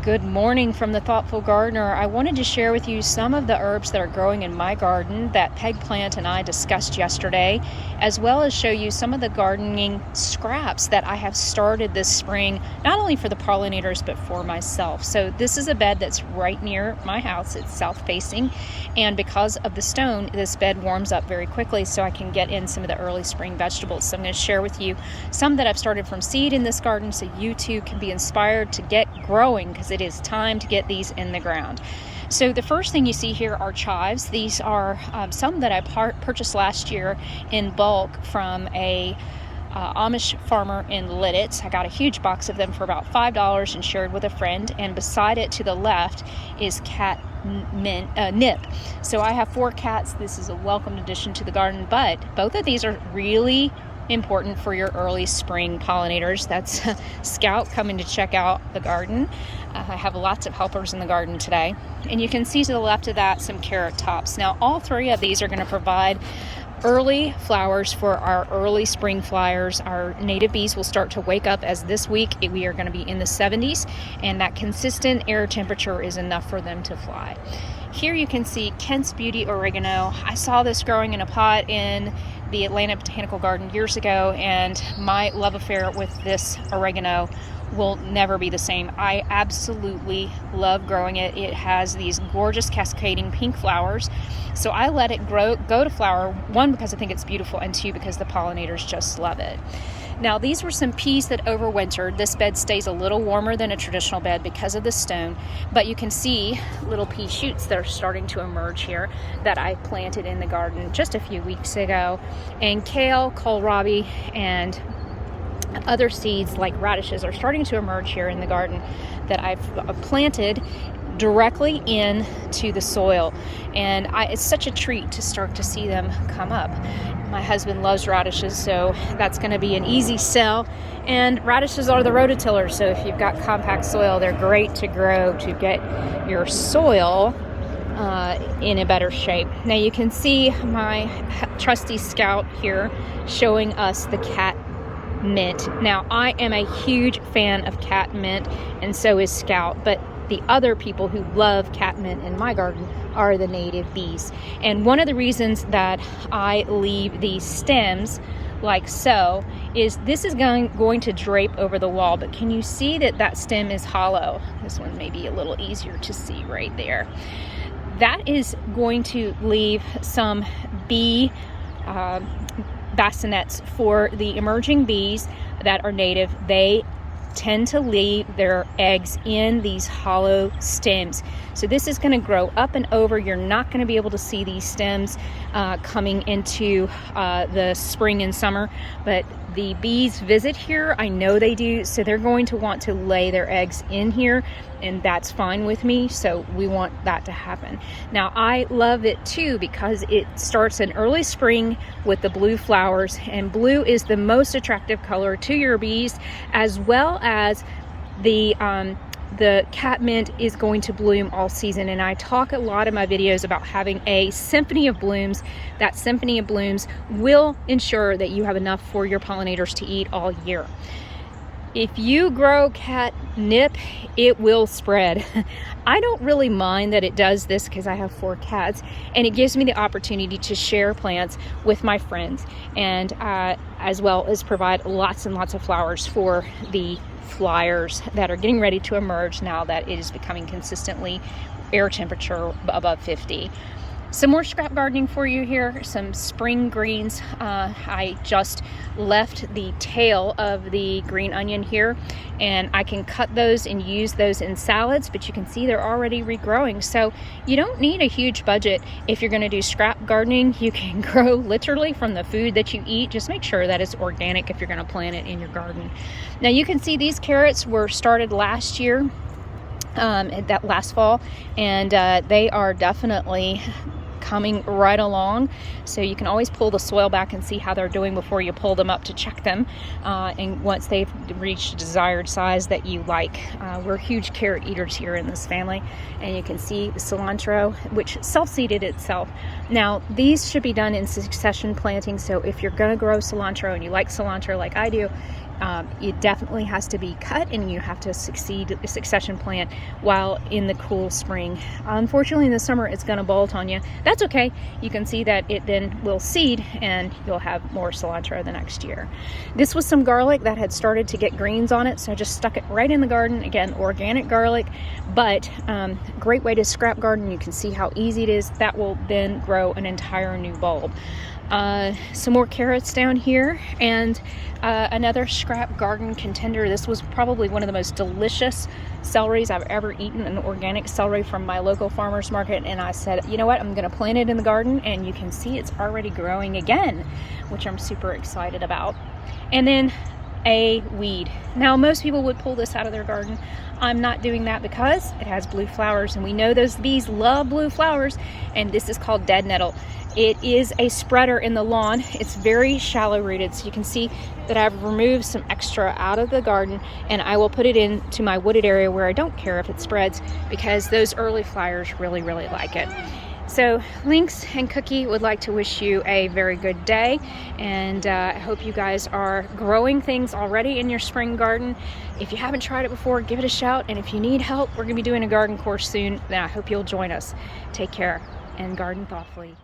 Good morning from the Thoughtful Gardener. I wanted to share with you some of the herbs that are growing in my garden that Peg Plant and I discussed yesterday, as well as show you some of the gardening scraps that I have started this spring, not only for the pollinators, but for myself. So this is a bed that's right near my house. It's south facing, and because of the stone, this bed warms up very quickly, so I can get in some of the early spring vegetables. So I'm going to share with you some that I've started from seed in this garden, so you too can be inspired to get growing, because it is time to get these in the ground. So the first thing you see here are chives. These are some that I purchased last year in bulk from a Amish farmer in Lidditz. I got a huge box of them for about $5 and shared with a friend, and beside it to the left is nip. So I have 4 cats. This is a welcome addition to the garden, but both of these are really important for your early spring pollinators. That's Scout coming to check out the garden. I have lots of helpers in the garden today. And you can see to the left of that some carrot tops. Now all 3 of these are going to provide early flowers for our early spring flyers. Our native bees will start to wake up, as this week we are going to be in the 70s, and that consistent air temperature is enough for them to fly. Here you can see Kent's Beauty Oregano. I saw this growing in a pot in the Atlanta Botanical Garden years ago, and my love affair with this oregano will never be the same. I absolutely love growing it. It has these gorgeous cascading pink flowers. So I let it go to flower, 1, because I think it's beautiful, and 2, because the pollinators just love it. Now these were some peas that overwintered. This bed stays a little warmer than a traditional bed because of the stone, but you can see little pea shoots that are starting to emerge here that I planted in the garden just a few weeks ago. And kale, kohlrabi, and other seeds like radishes are starting to emerge here in the garden that I've planted directly into the soil, and it's such a treat to start to see them come up. My husband loves radishes, so that's going to be an easy sell. And radishes are the rototillers, so if you've got compact soil, they're great to grow to get your soil in a better shape. Now you can see my trusty Scout here showing us the cat mint. Now I am a huge fan of cat mint, and so is Scout, but the other people who love cat mint in my garden are the native bees. And one of the reasons that I leave these stems like so is this is going to drape over the wall, but can you see that stem is hollow? This one may be a little easier to see right there. That is going to leave some bee bassinets for the emerging bees that are native. They tend to leave their eggs in these hollow stems. So this is going to grow up and over. You're not going to be able to see these stems coming into the spring and summer, but the bees visit here. I know they do, so they're going to want to lay their eggs in here, and that's fine with me. So we want that to happen. Now I love it too because it starts in early spring with the blue flowers, and blue is the most attractive color to your bees, as well as the cat mint is going to bloom all season. And I talk a lot in my videos about having a symphony of blooms. That symphony of blooms will ensure that you have enough for your pollinators to eat all year. If you grow catnip, it will spread. I don't really mind that it does this because I have 4 cats, and it gives me the opportunity to share plants with my friends, and as well as provide lots and lots of flowers for the flyers that are getting ready to emerge now that it is becoming consistently air temperature above 50. Some more scrap gardening for you here, some spring greens. I just left the tail of the green onion here, and I can cut those and use those in salads, but you can see they're already regrowing. So you don't need a huge budget if you're going to do scrap gardening. You can grow literally from the food that you eat. Just make sure that it's organic if you're going to plant it in your garden. Now you can see these carrots were started last year, that last fall, and they are definitely coming right along. So you can always pull the soil back and see how they're doing before you pull them up to check them, and once they've reached a desired size that you like. We're huge carrot eaters here in this family, and you can see the cilantro, which self-seeded itself. Now these should be done in succession planting, so if you're going to grow cilantro and you like cilantro like I do, It definitely has to be cut, and you have to succession plant while in the cool spring. Unfortunately, in the summer it's going to bolt on you. That's okay. You can see that it then will seed, and you'll have more cilantro the next year. This was some garlic that had started to get greens on it, so I just stuck it right in the garden. Again, organic garlic, but great way to scrap garden. You can see how easy it is. That will then grow an entire new bulb. Some more carrots down here, and another scrap garden contender. This was probably one of the most delicious celeries I've ever eaten, an organic celery from my local farmer's market, and I said, you know what, I'm going to plant it in the garden, and you can see it's already growing again, which I'm super excited about. And then a weed. Now, most people would pull this out of their garden. I'm not doing that because it has blue flowers, and we know those bees love blue flowers, and this is called dead nettle. It is a spreader in the lawn. It's very shallow rooted, so you can see that I've removed some extra out of the garden, and I will put it into my wooded area where I don't care if it spreads, because those early flowers really like it. So Lynx and Cookie would like to wish you a very good day, and I hope you guys are growing things already in your spring garden. If you haven't tried it before, give it a shout, and if you need help, we're going to be doing a garden course soon, then I hope you'll join us. Take care and garden thoughtfully.